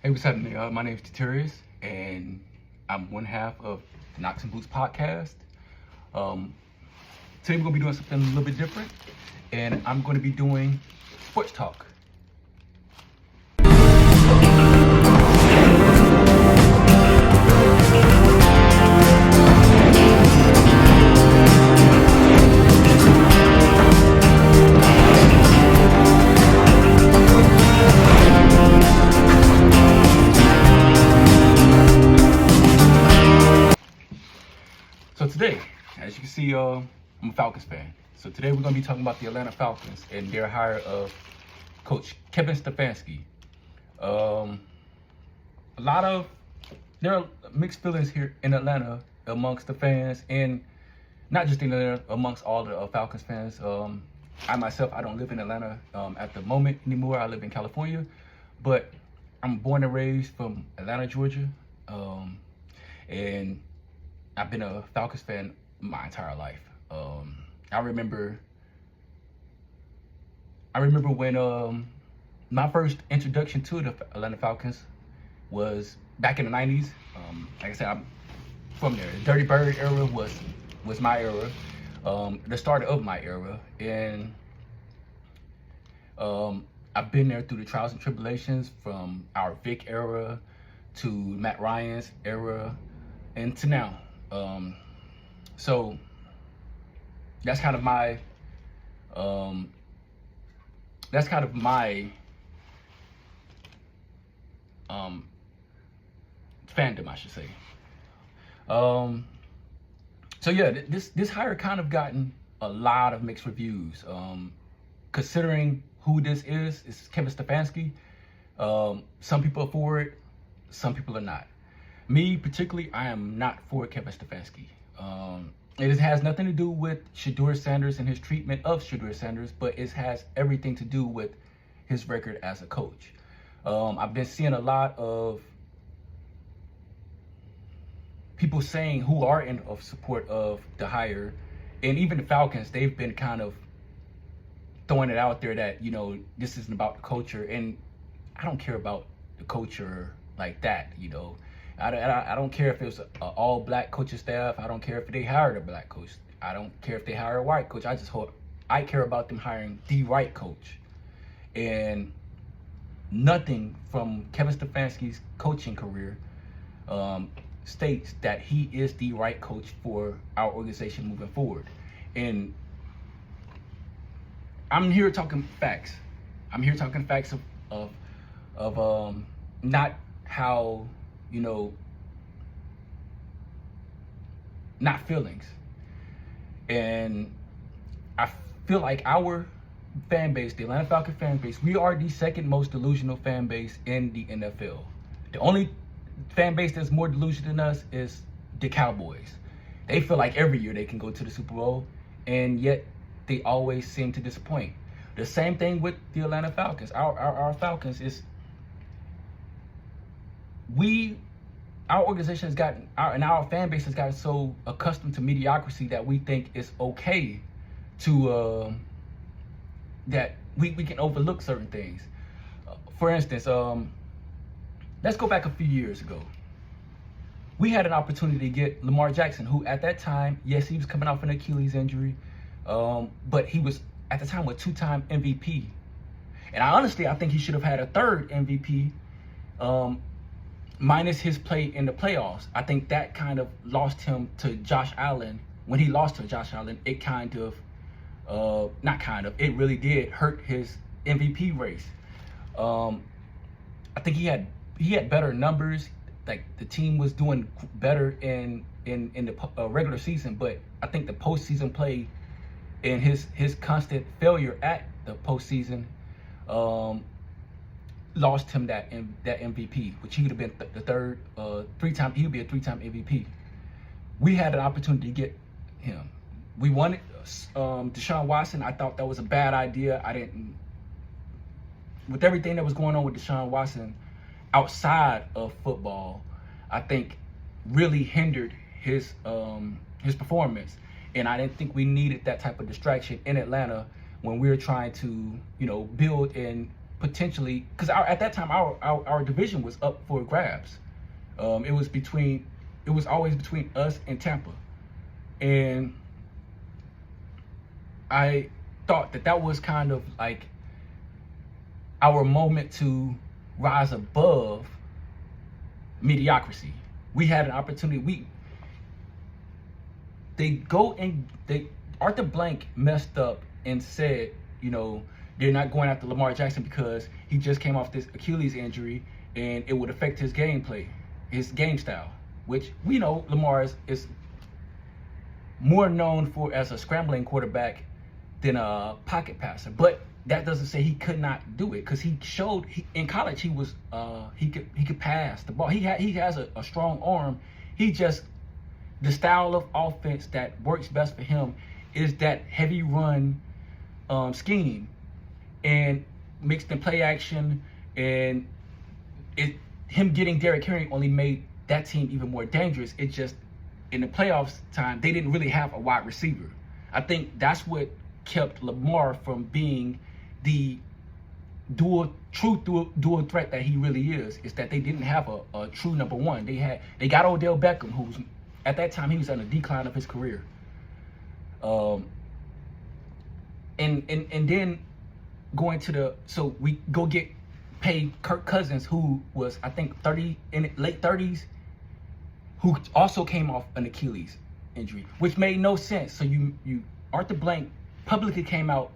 Hey, what's happening? My name is Titarius, and I'm one half of Knoxinboots Podcast. Today we're going to be doing something a little bit different, and I'm going to be doing sports talk. So today, as you can see, I'm a Falcons fan. So today we're going to be talking about the Atlanta Falcons and their hire of Coach Kevin Stefanski. There are mixed feelings here in Atlanta amongst the fans, and not just in Atlanta, amongst all the Falcons fans. I myself, I don't live in Atlanta at the moment anymore. I live in California, but I'm born and raised from Atlanta, Georgia, and I've been a Falcons fan my entire life. I remember when my first introduction to the Atlanta Falcons was back in the 90s. Like I said, I'm from there. The Dirty Bird era was my era, the start of my era, and I've been there through the trials and tribulations, from our Vic era to Matt Ryan's era and to now. So that's kind of my fandom, I should say. So yeah, this hire kind of gotten a lot of mixed reviews. Considering who this is Kevin Stefanski. Some people are for it, some people are not. Me particularly, I am not for Kevin Stefanski. It has nothing to do with Shedeur Sanders and his treatment of Shedeur Sanders, but it has everything to do with his record as a coach. I've been seeing a lot of people saying who are in support of the hire, and even the Falcons, they've been kind of throwing it out there that, you know, this isn't about the culture, and I don't care about the culture like that, you know. I don't care if it was an all-black coaching staff. I don't care if they hired a black coach. I don't care if they hire a white coach. I care about them hiring the right coach. And nothing from Kevin Stefanski's coaching career states that he is the right coach for our organization moving forward. And I'm here talking facts. I'm here talking facts of not how, you know, not feelings. And I feel like our fan base, the Atlanta Falcons fan base, we are the second most delusional fan base in the NFL. The only fan base that's more delusional than us is the Cowboys. They feel like every year they can go to the Super Bowl, and yet they always seem to disappoint. The same thing with the Atlanta Falcons. Our Falcons is, our organization has gotten, our fan base has gotten so accustomed to mediocrity that we think it's okay to, that we can overlook certain things. For instance, let's go back a few years ago. We had an opportunity to get Lamar Jackson, who at that time, yes, he was coming off an Achilles injury, but he was at the time a two-time MVP. And I think he should have had a third MVP, minus his play in the playoffs. I think that kind of lost him to Josh Allen. When he lost to Josh Allen, it it really did hurt his MVP race. I think he had better numbers. Like, the team was doing better in the regular season, but I think the postseason play and his constant failure at the postseason lost him that MVP, which he would have been the third, three-time. He would be a three-time MVP. We had an opportunity to get him. We wanted Deshaun Watson. I thought that was a bad idea. With everything that was going on with Deshaun Watson outside of football, I think really hindered his performance. And I didn't think we needed that type of distraction in Atlanta when we were trying to, you know, build and potentially, because at that time our division was up for grabs. It was always between us and Tampa, and I thought that was kind of like our moment to rise above mediocrity. We had an opportunity. Arthur Blank messed up and said, they're not going after Lamar Jackson because he just came off this Achilles injury and it would affect his gameplay, his game style, which we know Lamar is more known for as a scrambling quarterback than a pocket passer. But that doesn't say he could not do it, because he showed in college he could pass the ball. He has a strong arm. The style of offense that works best for him is that heavy run scheme, and mixed in play action, and him getting Derrick Henry only made that team even more dangerous. It just, in the playoffs time, they didn't really have a wide receiver. I think that's what kept Lamar from being the dual threat that he really is that they didn't have a true number one. They got Odell Beckham, who's at that time he was on a decline of his career. And then going to so we go pay Kirk Cousins, who was I think 30 in late 30s, who also came off an Achilles injury, which made no sense. So you Arthur Blank publicly came out,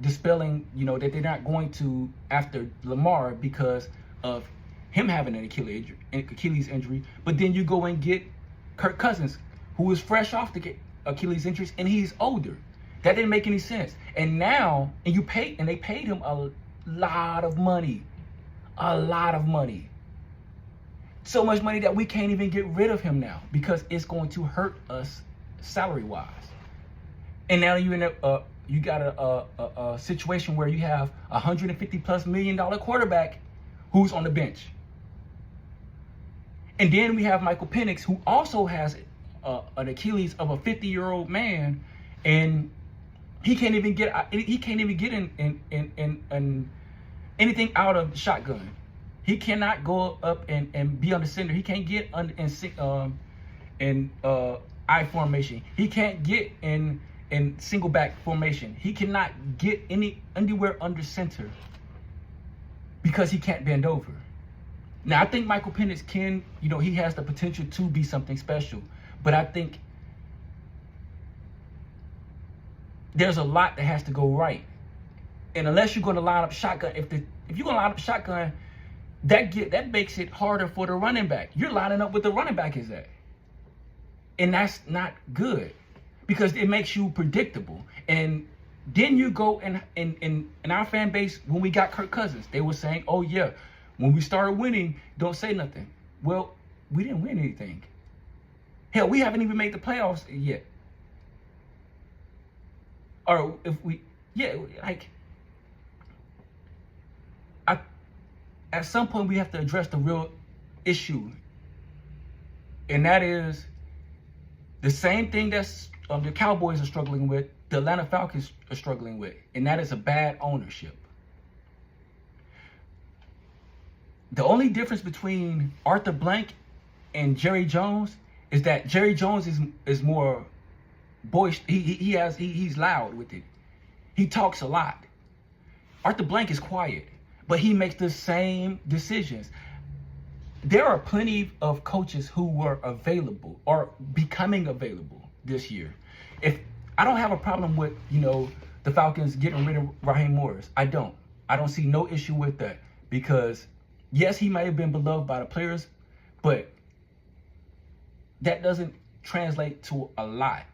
dispelling, that they're not going to after Lamar because of him having an Achilles injury. But then you go and get Kirk Cousins, who is fresh off the Achilles injuries, and he's older. That didn't make any sense. And they paid him a lot of money. So much money that we can't even get rid of him now because it's going to hurt us salary-wise. And now you got a situation where you have $150+ million quarterback who's on the bench. And then we have Michael Penix, who also has an Achilles of a 50-year-old man, and he can't even get in anything out of the shotgun. He cannot go up and be on the center. He can't get in I formation. He can't get in single back formation. He cannot get anywhere under center because he can't bend over. Now I think Michael Penix can, he has the potential to be something special, but I think there's a lot that has to go right. And unless you're going to line up shotgun, if you're going to line up shotgun, that makes it harder for the running back. You're lining up with the running back is at. And that's not good because it makes you predictable. And then you go and in our fan base, when we got Kirk Cousins, they were saying, oh yeah, when we started winning, don't say nothing. Well, we didn't win anything. Hell, we haven't even made the playoffs yet. Or at some point we have to address the real issue. And that is the same thing that's the Cowboys are struggling with, the Atlanta Falcons are struggling with, and that is a bad ownership. The only difference between Arthur Blank and Jerry Jones is that Jerry Jones is more boisterous. He's loud with it. He talks a lot. Arthur Blank is quiet, but he makes the same decisions. There are plenty of coaches who were available or becoming available this year. If I don't have a problem with, the Falcons getting rid of Raheem Morris. I don't see no issue with that because yes, he might have been beloved by the players, but that doesn't translate to a lot.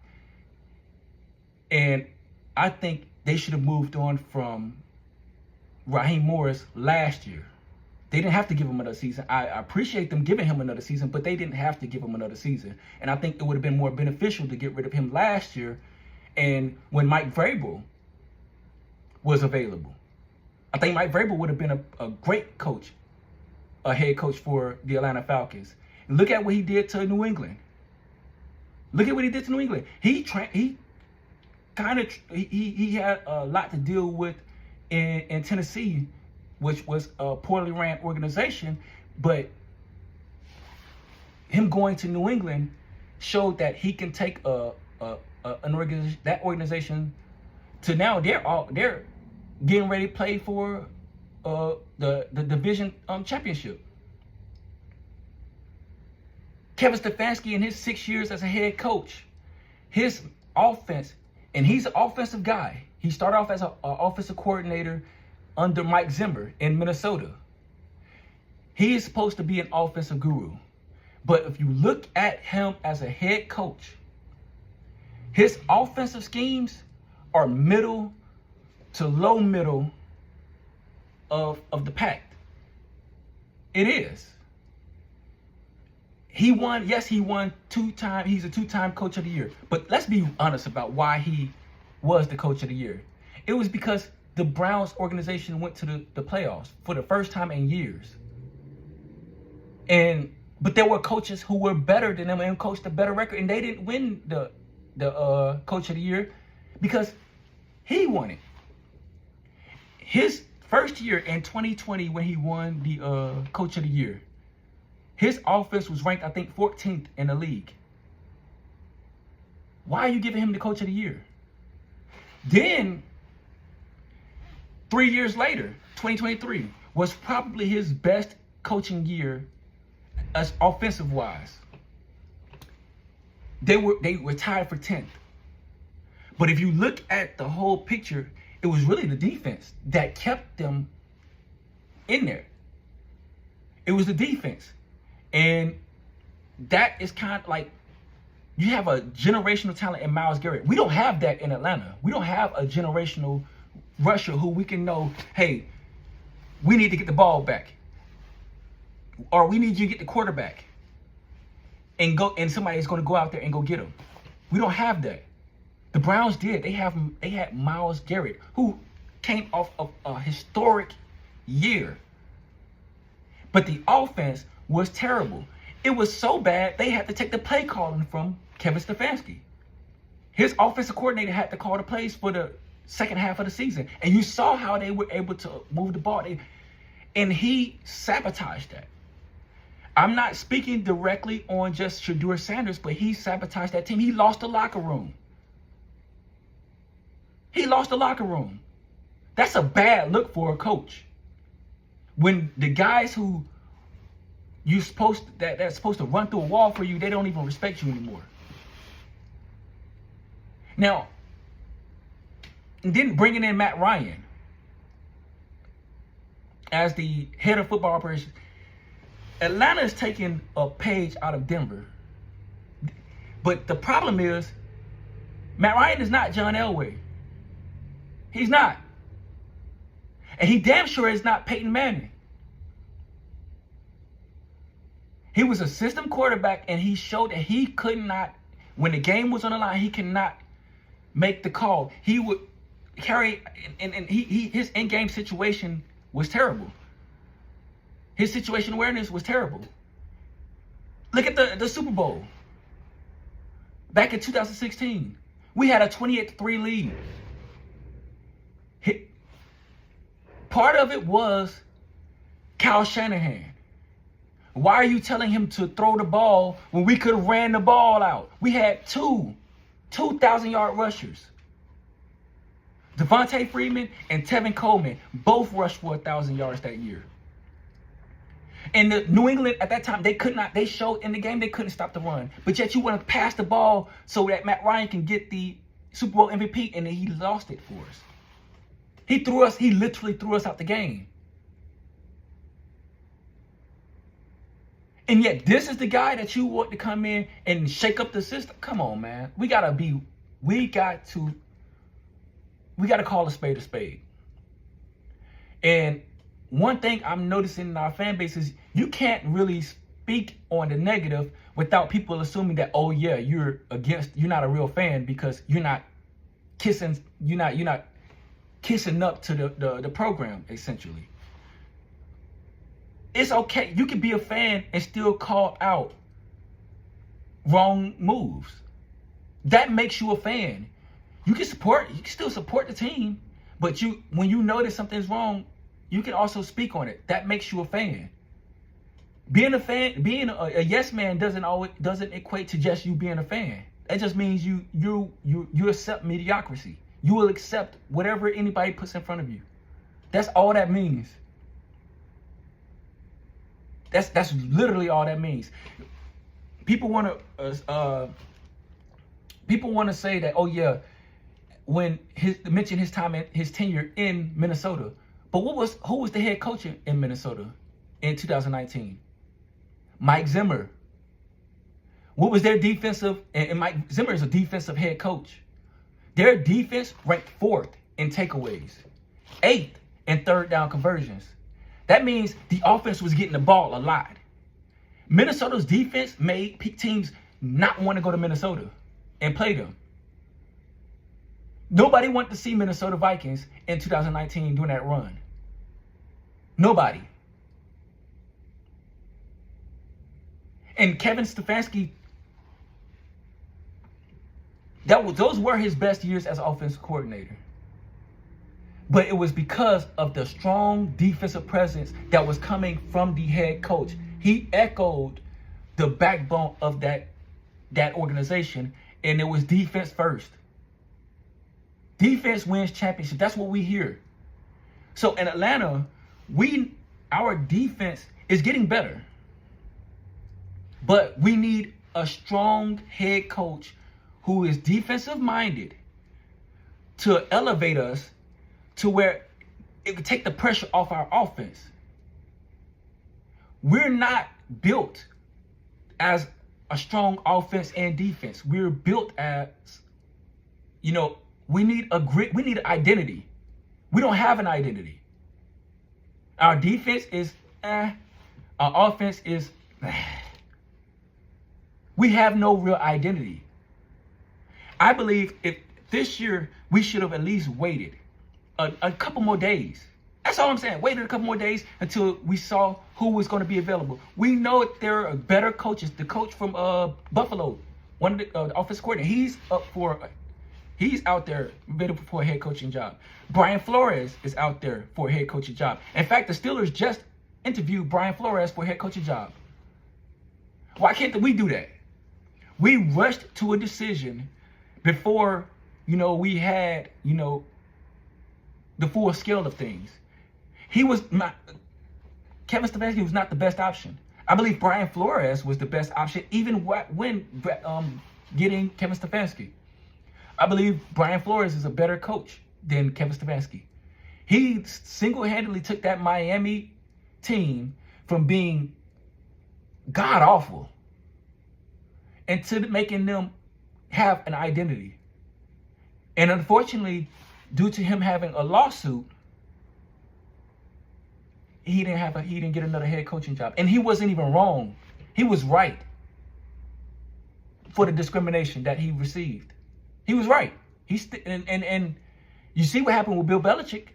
And I think they should have moved on from Raheem Morris last year. They didn't have to give him another season. I appreciate them giving him another season, but they didn't have to give him another season. And I think it would have been more beneficial to get rid of him last year and when Mike Vrabel was available. I think Mike Vrabel would have been a great coach, a head coach for the Atlanta Falcons. And look at what he did to New England. He had a lot to deal with in Tennessee which was a poorly ran organization, but him going to New England showed that he can take that organization to now they're getting ready to play for the division championship. Kevin Stefanski in his 6 years as a head coach, his offense, and he's an offensive guy. He started off as an offensive coordinator under Mike Zimmer in Minnesota. He is supposed to be an offensive guru. But if you look at him as a head coach, his offensive schemes are middle to low middle of the pack. It is. He won 2-time. He's a 2-time coach of the year. But let's be honest about why he was the coach of the year. It was because the Browns organization went to the playoffs for the first time in years. But there were coaches who were better than them and coached a better record, and they didn't win the coach of the year because he won it. His first year in 2020 when he won the coach of the year, his offense was ranked, I think, 14th in the league. Why are you giving him the coach of the year? Then, 3 years later, 2023, was probably his best coaching year as offensive-wise. They were tied for 10th. But if you look at the whole picture, it was really the defense that kept them in there. It was the defense. And that is kind of like, you have a generational talent in Myles Garrett. We don't have that in Atlanta. We don't have a generational rusher who we can know, hey, we need to get the ball back. Or we need you to get the quarterback. And somebody's going to go out there and go get him. We don't have that. The Browns did. They had Myles Garrett, who came off of a historic year. But the offense was terrible. It was so bad, they had to take the play calling from Kevin Stefanski. His offensive coordinator had to call the plays for the second half of the season. And you saw how they were able to move the ball. And he sabotaged that. I'm not speaking directly on just Shedeur Sanders, but he sabotaged that team. He lost the locker room. He lost the locker room. That's a bad look for a coach. When the guys who that's supposed to run through a wall for you, they don't even respect you anymore. Now, and then bringing in Matt Ryan as the head of football operations, Atlanta is taking a page out of Denver. But the problem is, Matt Ryan is not John Elway. He's not. And he damn sure is not Peyton Manning. He was a system quarterback, and he showed that he could not, when the game was on the line, he cannot make the call. He would carry, and his in-game situation was terrible. His situation awareness was terrible. Look at the Super Bowl. Back in 2016, we had a 28-3 lead. Part of it was Kyle Shanahan. Why are you telling him to throw the ball when we could have ran the ball out? We had two 2,000-yard rushers. Devontae Freeman and Tevin Coleman both rushed for 1,000 yards that year. And the New England at that time, they showed in the game they couldn't stop the run. But yet you want to pass the ball so that Matt Ryan can get the Super Bowl MVP, and then he lost it for us. He literally threw us out the game. And yet this is the guy that you want to come in and shake up the system. Come on, man. We got to call a spade a spade. And one thing I'm noticing in our fan base is you can't really speak on the negative without people assuming that, oh yeah, you're not a real fan because you're not kissing up to the program, essentially. It's okay. You can be a fan and still call out wrong moves. That makes you a fan. You can still support the team, but when you notice something's wrong, you can also speak on it. That makes you a fan. Being a fan, being a yes man doesn't equate to just you being a fan. That just means you accept mediocrity. You will accept whatever anybody puts in front of you. That's all that means. That's literally all that means. People want to say that, oh yeah, when mention his tenure in Minnesota. But who was the head coach in Minnesota in 2019? Mike Zimmer. What was their defensive? And Mike Zimmer is a defensive head coach. Their defense ranked 4th in takeaways, 8th in third down conversions. That means the offense was getting the ball a lot. Minnesota's defense made teams not want to go to Minnesota and play them. Nobody wanted to see Minnesota Vikings in 2019 doing that run. Nobody. And Kevin Stefanski, those were his best years as offensive coordinator. But it was because of the strong defensive presence that was coming from the head coach. He echoed the backbone of that organization, and it was defense first. Defense wins championship. That's what we hear. So in Atlanta, our defense is getting better. But we need a strong head coach who is defensive minded to elevate us to where it could take the pressure off our offense. We're not built as a strong offense and defense. We're built as, we need an identity. We don't have an identity. Our defense is our offense is we have no real identity. I believe if this year we should have at least waited a couple more days. That's all I'm saying. Waited a couple more days until we saw who was going to be available. We know there are better coaches. The coach from Buffalo, one of the offensive coordinator, he's out there available for a head coaching job. Brian Flores is out there for a head coaching job. In fact, the Steelers just interviewed Brian Flores for a head coaching job. Why can't we do that? We rushed to a decision before, we had, the full scale of things. Kevin Stefanski was not the best option. I believe Brian Flores was the best option, even when getting Kevin Stefanski. I believe Brian Flores is a better coach than Kevin Stefanski. He single-handedly took that Miami team from being god-awful into making them have an identity. And unfortunately, due to him having a lawsuit, he didn't get another head coaching job. And he wasn't even wrong. He was right for the discrimination that he received. He was right. And you see what happened with Bill Belichick.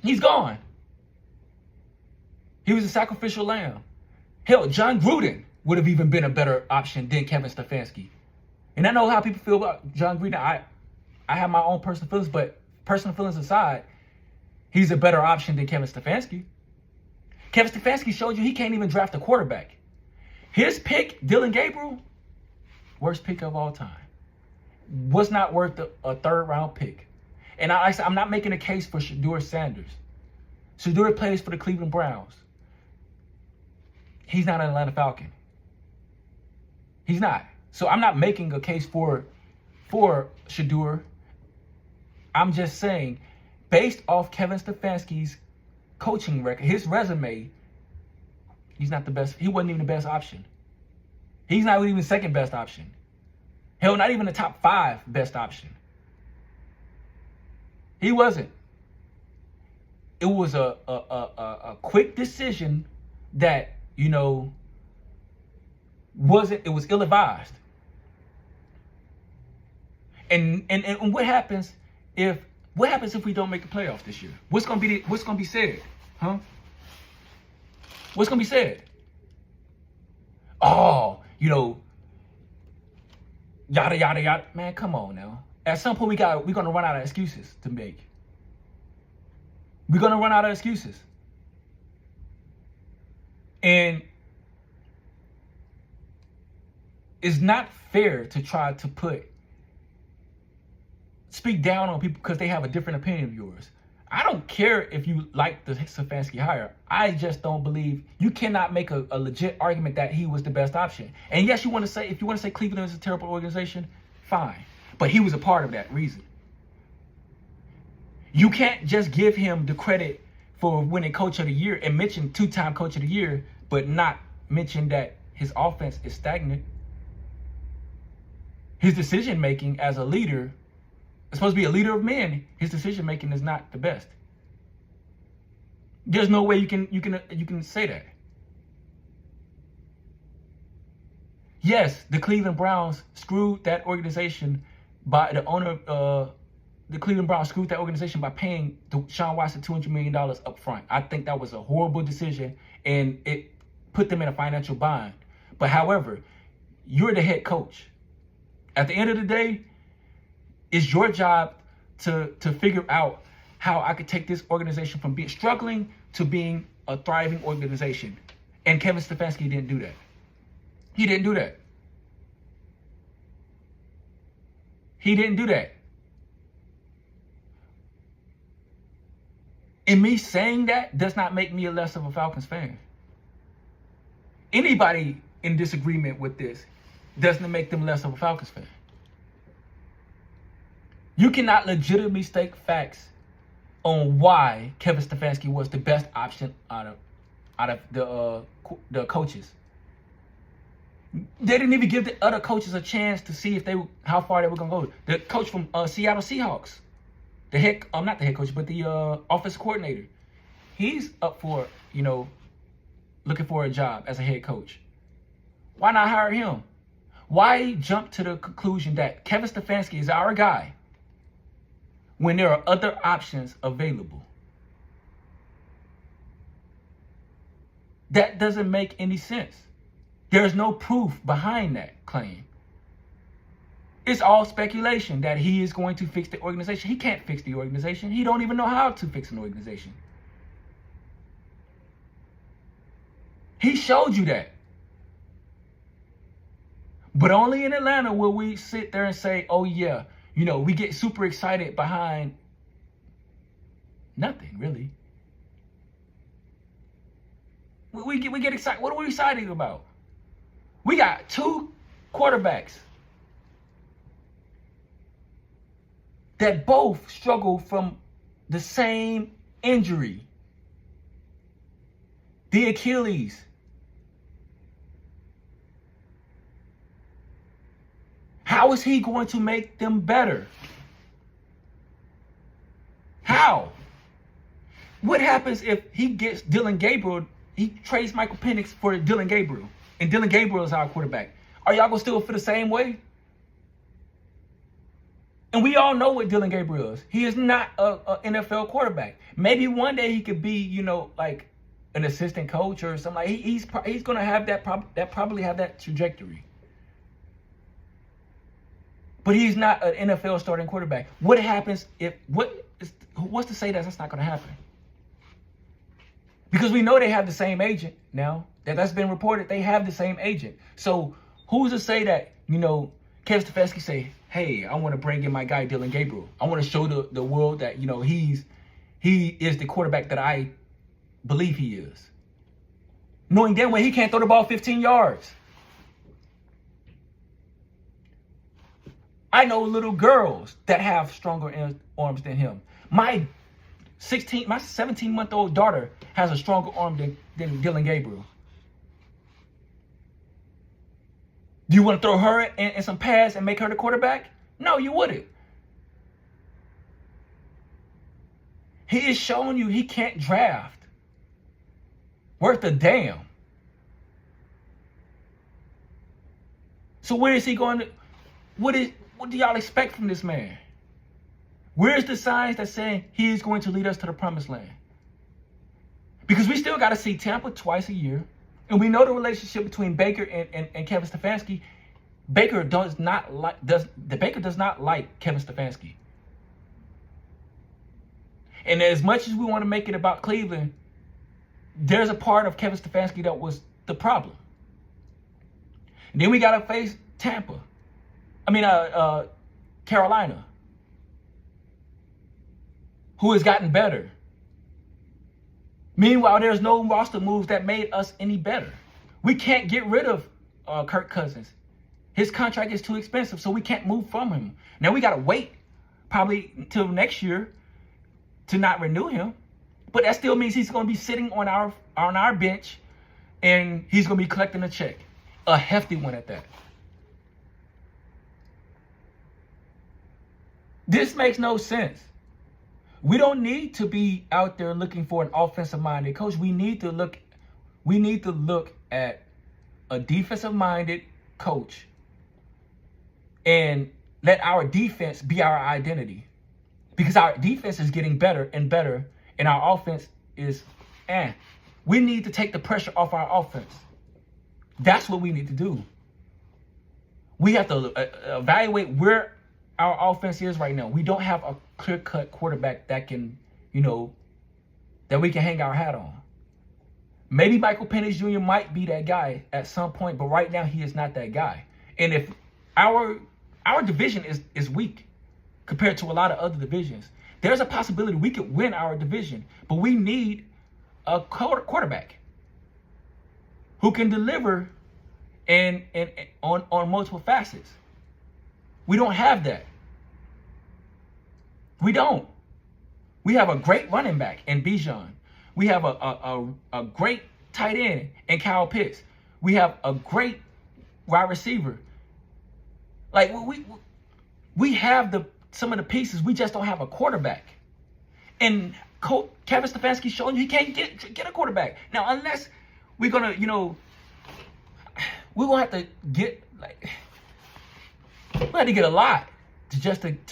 He's gone. He was a sacrificial lamb. Hell, John Gruden would have even been a better option than Kevin Stefanski. And I know how people feel about John Gruden. I have my own personal feelings, but personal feelings aside, he's a better option than Kevin Stefanski. Kevin Stefanski showed you he can't even draft a quarterback. His pick, Dylan Gabriel, worst pick of all time. Was not worth a third-round pick. And I'm not making a case for Shedeur Sanders. Shedeur plays for the Cleveland Browns. He's not an Atlanta Falcon. He's not. So I'm not making a case for Shedeur. I'm just saying, based off Kevin Stefanski's coaching record, his resume, he's not the best. He wasn't even the best option. He's not even the second best option. Hell, not even the top 5 best option. He wasn't. It was a quick decision that, it was ill-advised. And what happens if we don't make the playoffs this year? What's gonna be said? Huh? What's gonna be said? Oh, yada yada yada. Man, come on now. At some point we're gonna run out of excuses to make. We're going to run out of excuses. And it's not fair to try to speak down on people because they have a different opinion of yours. I don't care if you like the Stefanski hire. I just don't believe you cannot make a legit argument that he was the best option. And yes, if you want to say Cleveland is a terrible organization, fine. But he was a part of that reason. You can't just give him the credit for winning Coach of the Year and mention two-time Coach of the Year, but not mention that his offense is stagnant. His decision-making as a leader, it's supposed to be a leader of men, his decision-making is not the best. There's no way you can say that. Yes, the Cleveland Browns screwed that organization by the owner. The Cleveland Browns screwed that organization by paying Deshaun Watson $200 million up front. I think that was a horrible decision, and it put them in a financial bind. But however, you're the head coach. At the end of the day, it's your job to figure out how I could take this organization from being struggling to being a thriving organization. And Kevin Stefanski didn't do that. He didn't do that. He didn't do that. And me saying that does not make me a less of a Falcons fan. Anybody in disagreement with this doesn't make them less of a Falcons fan. You cannot legitimately state facts on why Kevin Stefanski was the best option out of the coaches. They didn't even give the other coaches a chance to see how far they were going to go. The coach from Seattle Seahawks, not the head coach, but the offensive coordinator, he's up for, looking for a job as a head coach. Why not hire him? Why jump to the conclusion that Kevin Stefanski is our guy when there are other options available? That doesn't make any sense. There's no proof behind that claim. It's all speculation that he is going to fix the organization. He can't fix the organization. He don't even know how to fix an organization. He showed you that. But only in Atlanta will we sit there and say, oh yeah, we get super excited behind nothing, really. We get excited. What are we excited about? We got two quarterbacks that both struggle from the same injury. The Achilles. How is he going to make them better? How? What happens if he gets Dylan Gabriel, he trades Michael Penix for Dylan Gabriel, and Dylan Gabriel is our quarterback? Are y'all going to still feel the same way? And we all know what Dylan Gabriel is. He is not an NFL quarterback. Maybe one day he could be, like an assistant coach or something. Like he's going to have probably have that trajectory. But he's not an NFL starting quarterback. What happens what's to say that that's not going to happen? Because we know they have the same agent now. That's been reported. They have the same agent. So who's to say that, Kevin Stefanski say, hey, I want to bring in my guy Dylan Gabriel. I want to show the world that, he is the quarterback that I believe he is. Knowing damn well he can't throw the ball 15 yards. I know little girls that have stronger arms than him. My 17-month-old daughter has a stronger arm than Dylan Gabriel. Do you want to throw her in some pass and make her the quarterback? No, you wouldn't. He is showing you he can't draft worth a damn. So where is he going to... What do y'all expect from this man? Where's the signs that saying he is going to lead us to the promised land? Because we still got to see Tampa twice a year. And we know the relationship between Baker and Kevin Stefanski. Baker does not like Kevin Stefanski. And as much as we want to make it about Cleveland, there's a part of Kevin Stefanski that was the problem. And then we got to face Carolina, who has gotten better. Meanwhile, there's no roster moves that made us any better. We can't get rid of Kirk Cousins. His contract is too expensive, so we can't move from him. Now we got to wait probably until next year to not renew him. But that still means he's going to be sitting on our bench, and he's going to be collecting a check, a hefty one at that. This makes no sense. We don't need to be out there looking for an offensive-minded coach. We need to look at a defensive-minded coach and let our defense be our identity. Because our defense is getting better and better, and our offense is we need to take the pressure off our offense. That's what we need to do. We have to evaluate where our offense is right now. We don't have a clear-cut quarterback that can, that we can hang our hat on. Maybe Michael Penix Jr. might be that guy at some point, but right now he is not that guy. And if our division is weak compared to a lot of other divisions, there's a possibility we could win our division, but we need a quarterback who can deliver and on multiple facets. We don't have that. We don't. We have a great running back in Bijan. We have a great tight end in Kyle Pitts. We have a great wide receiver. Like we have some of the pieces. We just don't have a quarterback. And Kevin Stefanski showing you he can't get a quarterback. Now, unless we're gonna, we're gonna have to get we had to get a lot to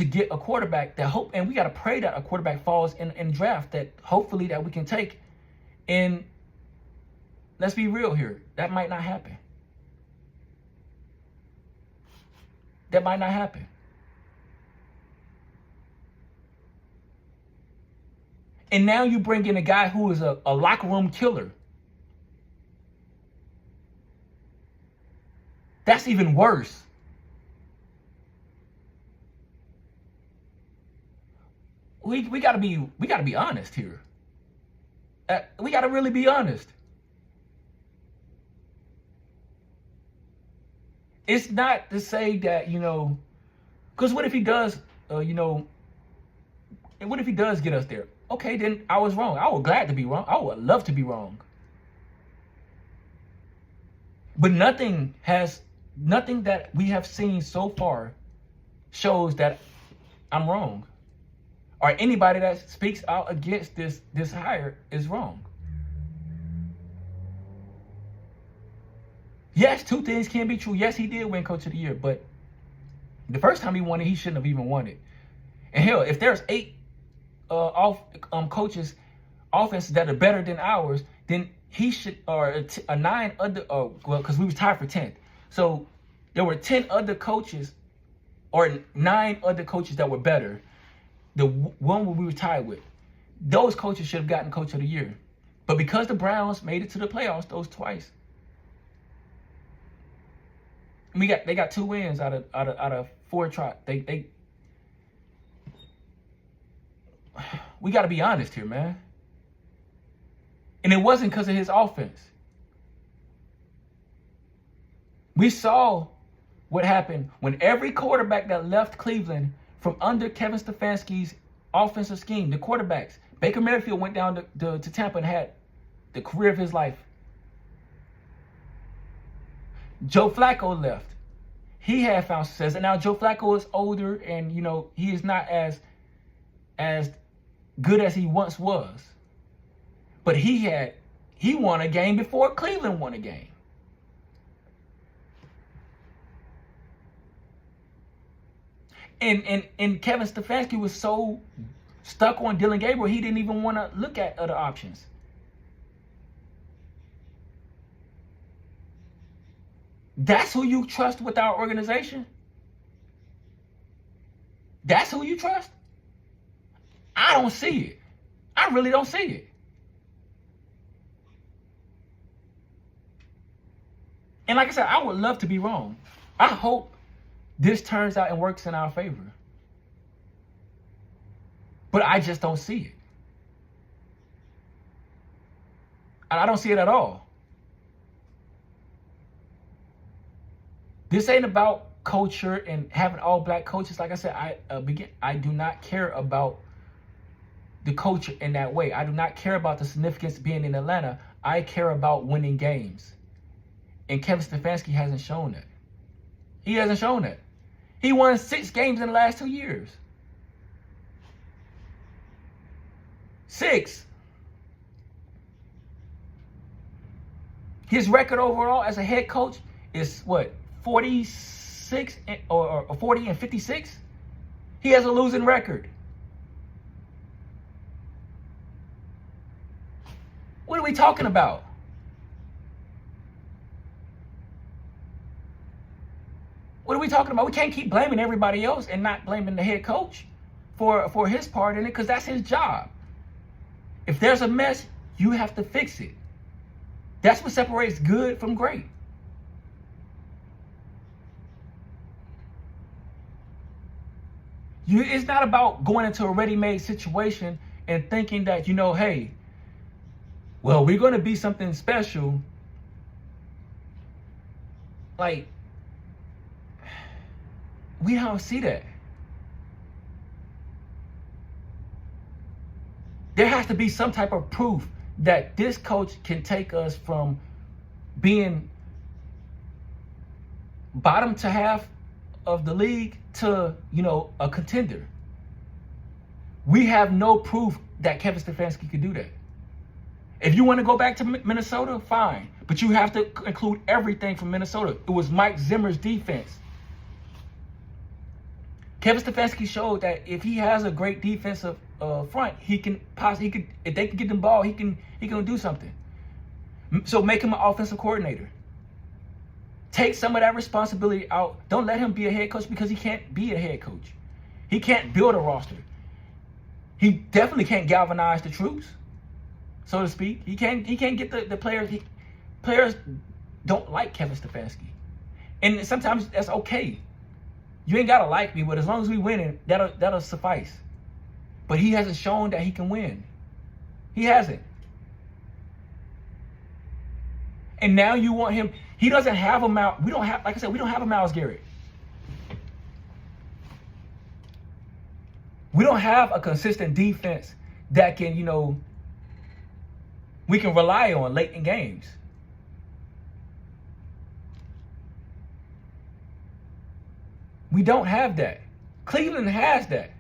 get a quarterback and we got to pray that a quarterback falls in draft that hopefully that we can take. And let's be real here, that might not happen. That might not happen. And now you bring in a guy who is a locker room killer. That's even worse. We gotta be honest here. We gotta really be honest. It's not to say that, because what if he does, and what if he does get us there? Okay, then I was wrong. I was glad to be wrong. I would love to be wrong. But nothing that we have seen so far shows that I'm wrong. Or anybody that speaks out against this hire is wrong. Yes, two things can be true. Yes, he did win Coach of the Year, but the first time he won it, he shouldn't have even won it. And hell, if there's 8 coaches offenses that are better than ours, then he should, or a 9 other, because we was tied for 10th. So there were 10 other coaches, or 9 other coaches that were better. The one we were tied with, those coaches should have gotten Coach of the Year. But because the Browns made it to the playoffs those twice, they got 2 wins out of 4 tries. We got to be honest here, man. And it wasn't because of his offense. We saw what happened when every quarterback that left Cleveland from under Kevin Stefanski's offensive scheme, the quarterbacks, Baker Mayfield went down to Tampa and had the career of his life. Joe Flacco left. He had found success. And now Joe Flacco is older and, he is not as good as he once was. But he won a game before Cleveland won a game. And Kevin Stefanski was so stuck on Dylan Gabriel, he didn't even want to look at other options. That's who you trust with our organization? That's who you trust? I don't see it. I really don't see it. And like I said, I would love to be wrong. I hope this turns out and works in our favor. But I just don't see it. And I don't see it at all. This ain't about culture and having all black coaches. Like I said, I do not care about the culture in that way. I do not care about the significance of being in Atlanta. I care about winning games. And Kevin Stefanski hasn't shown that. He hasn't shown that. He won 6 games in the last 2 years. 6. His record overall as a head coach is what? 46 or 40 and 56? He has a losing record. What are we talking about? What are we talking about? We can't keep blaming everybody else and not blaming the head coach for his part in it, because that's his job. If there's a mess, you have to fix it. That's what separates good from great. It's not about going into a ready-made situation and thinking that, hey, well, we're going to be something special. Like, we don't see that. There has to be some type of proof that this coach can take us from being bottom to half of the league to, a contender. We have no proof that Kevin Stefanski could do that. If you want to go back to Minnesota, fine. But you have to include everything from Minnesota. It was Mike Zimmer's defense. Kevin Stefanski showed that if he has a great defensive front, he can if they can get the ball, he can do something. So make him an offensive coordinator. Take some of that responsibility out. Don't let him be a head coach, because he can't be a head coach. He can't build a roster. He definitely can't galvanize the troops, so to speak. He can't get the players. Players don't like Kevin Stefanski, and sometimes that's okay. You ain't gotta like me, but as long as we winning, that'll suffice. But he hasn't shown that he can win. He hasn't. And now you want him. He doesn't have a Miles. We don't have, like I said, we don't have a Myles Garrett. We don't have a consistent defense that can, we can rely on late in games. We don't have that. Cleveland has that.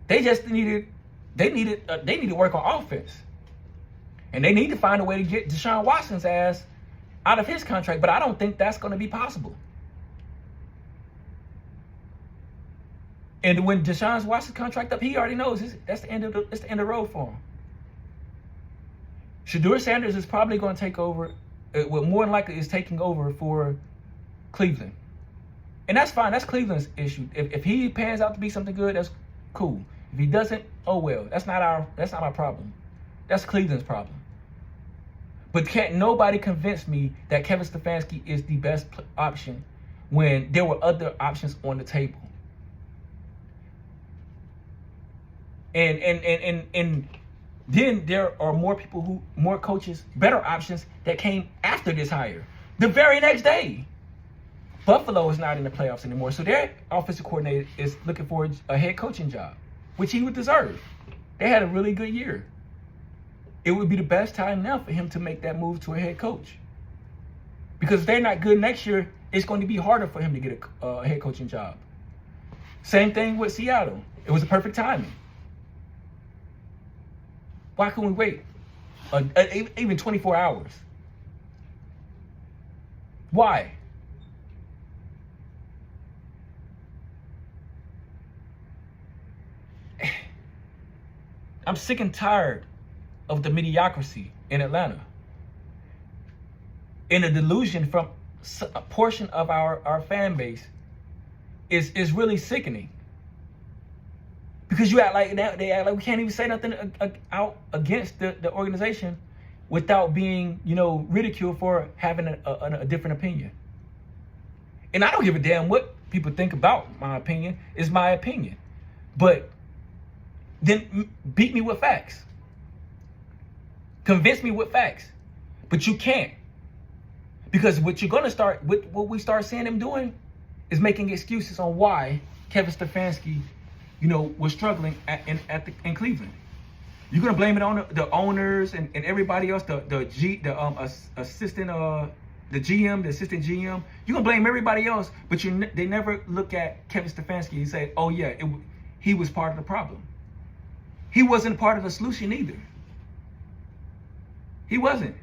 They just needed to work on offense. And they need to find a way to get Deshaun Watson's ass out of his contract, but I don't think that's going to be possible. And when Deshaun Watson's contract up, he already knows that's the end of the road for him. Shedeur Sanders is probably going to take over. Well, more than likely is taking over for Cleveland. And that's fine. That's Cleveland's issue. If he pans out to be something good, that's cool. If he doesn't, oh well. That's not our problem. That's Cleveland's problem. But can't nobody convince me that Kevin Stefanski is the best option when there were other options on the table. And then there are more coaches, better options that came after this hire. The very next day, Buffalo is not in the playoffs anymore, so their offensive coordinator is looking for a head coaching job, which he would deserve. They had a really good year. It would be the best time now for him to make that move to a head coach. Because if they're not good next year, it's going to be harder for him to get a head coaching job. Same thing with Seattle. It was a perfect timing. Why couldn't we wait even 24 hours? Why? I'm sick and tired of the mediocrity in Atlanta. And the delusion from a portion of our fan base is really sickening. Because you act like they act like we can't even say nothing out against the organization without being, ridiculed for having a different opinion. And I don't give a damn what people think about my opinion. It's my opinion. But then beat me with facts. Convince me with facts. But you can't. Because what we start seeing them doing is making excuses on why Kevin Stefanski, was struggling in Cleveland. You're gonna blame it on the owners and everybody else, the assistant GM, the assistant GM. You're gonna blame everybody else, but they never look at Kevin Stefanski and say, oh yeah, he was part of the problem. He wasn't part of the solution either. He wasn't.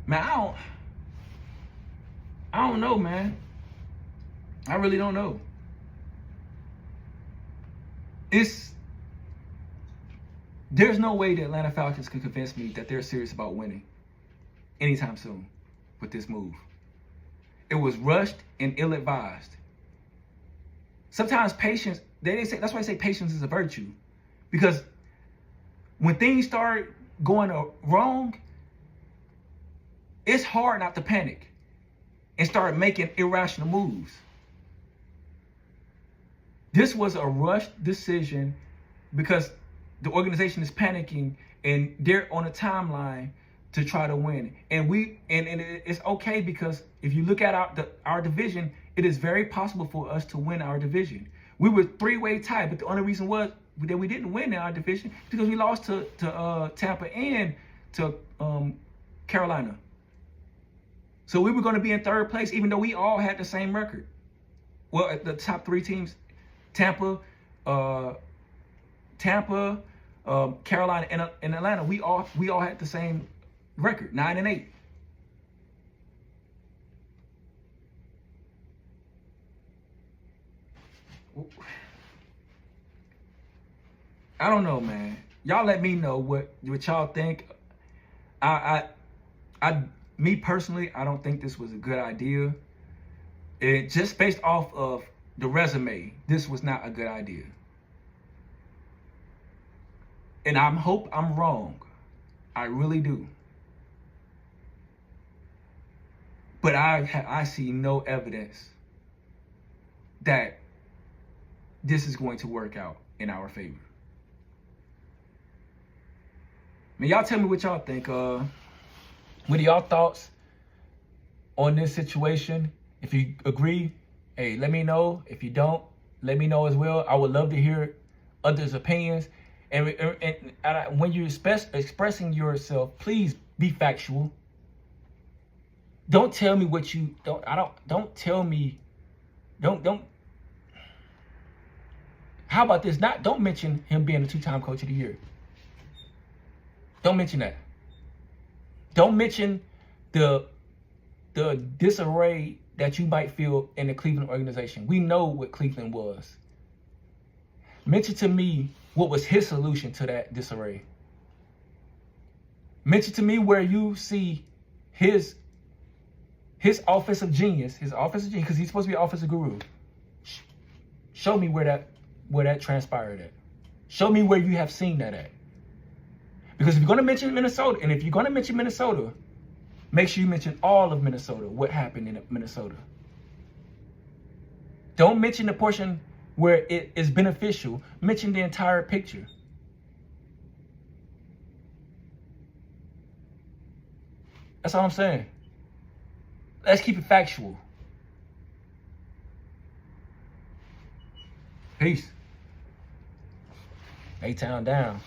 Man, I don't know, man. I really don't know. There's no way the Atlanta Falcons can convince me that they're serious about winning anytime soon with this move. It was rushed and ill-advised. Sometimes patience, that's why I say patience is a virtue. Because when things start going wrong, it's hard not to panic and start making irrational moves. This was a rushed decision because the organization is panicking and they're on a timeline to try to win. And it's okay because if you look at our division, it is very possible for us to win our division. We were three-way tie, but the only reason was that we didn't win our division because we lost to Tampa and to Carolina. So we were going to be in third place, even though we all had the same record. Well, the top three teams, Tampa, Carolina, and Atlanta, we all had the same record, 9-8. I don't know, man. Y'all let me know what y'all think. Me personally, I don't think this was a good idea. It just based off of the resume, this was not a good idea. And I hope I'm wrong. I really do. But I see no evidence that this is going to work out in our favor. Man, y'all tell me what y'all think. What are y'all thoughts on this situation? If you agree, hey, let me know. If you don't, let me know as well. I would love to hear others' opinions. And when you're expressing yourself, please be factual. Don't tell me what you don't. Don't tell me. Don't. How about this? Don't mention him being a 2-time coach of the year. Don't mention that. Don't mention the disarray that you might feel in the Cleveland organization. We know what Cleveland was. Mention to me what was his solution to that disarray. Mention to me where you see his offensive genius, because he's supposed to be an offensive guru. Show me where that transpired at. Show me where you have seen that at. Because if you're going to mention Minnesota, and if you're going to mention Minnesota, make sure you mention all of Minnesota, what happened in Minnesota. Don't mention the portion where it is beneficial. Mention the entire picture. That's all I'm saying. Let's keep it factual. Peace. A-Town down.